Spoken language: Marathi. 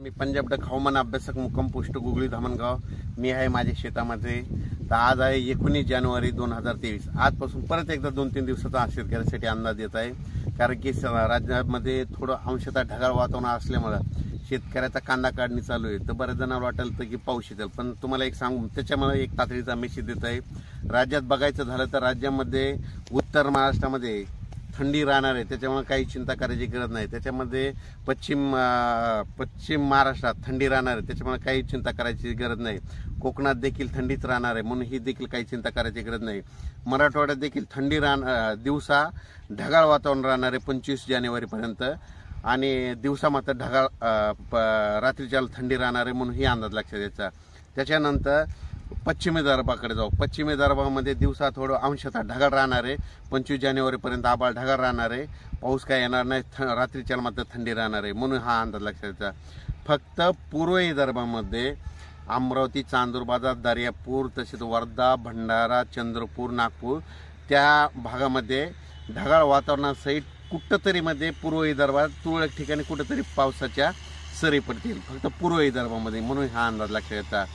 मी पंजाब डक हवामान अभ्यासक मुक्काम पोस्ट गुगळी धामणगाव। मी आहे माझ्या शेतामध्ये। तर आज आहे 19 जानेवारी 2023। आजपासून परत एकदा 2-3 दिवसाचा शेतकऱ्यांसाठी अंदाज येत आहे, कारण की राज्यामध्ये थोडं अंशतः ढगाळ वातावरण असल्यामुळे शेतकऱ्याचा कांदा काढणी चालू आहे। तर बऱ्याच जणांना वाटेल की पाऊस येईल, पण तुम्हाला एक सांगू, त्याच्यामुळे एक तातडीचा मेसेज देत आहे। राज्यात बघायचं झालं तर राज्यामध्ये उत्तर महाराष्ट्रामध्ये थंडी राहणार आहे, त्याच्यामुळे काही चिंता करायची गरज नाही। त्याच्यामध्ये पश्चिम महाराष्ट्रात थंडी राहणार आहे, त्याच्यामुळे काही चिंता करायची गरज नाही। कोकणात देखील थंडीच राहणार आहे, म्हणून ही देखील काही चिंता करायची गरज नाही। मराठवाड्यात देखील थंडी दिवसा ढगाळ वातावरण राहणार आहे 25 जानेवारीपर्यंत, आणि दिवसा मात्र ढगाळ रात्रीच्या थंडी राहणार आहे, म्हणून ही अंदाज लक्षात द्यायचा। त्याच्यानंतर पश्चिमी विदर्भाकडे जाऊ। पश्चिमी विदर्भामध्ये दिवसा थोडं अंशतः ढगाळ राहणार आहे, 25 जानेवारीपर्यंत आभाळ ढगाळ राहणार आहे, पाऊस काय येणार नाही, रात्रीच्या मात्र थंडी राहणार आहे, म्हणून हा अंदाज लक्षात द्यायचा। फक्त पूर्व विदर्भामध्ये अमरावती, चांदूर बाजार, दर्यापूर, तसेच वर्धा, भंडारा, चंद्रपूर, नागपूर त्या भागामध्ये ढगाळ वातावरणासहित कुठंतरी मध्ये पूर्व विदर्भात तुरळक ठिकाणी कुठंतरी पावसाच्या सरी पडतील, फक्त पूर्व विदर्भामध्ये, म्हणून हा अंदाज लक्षात येतात।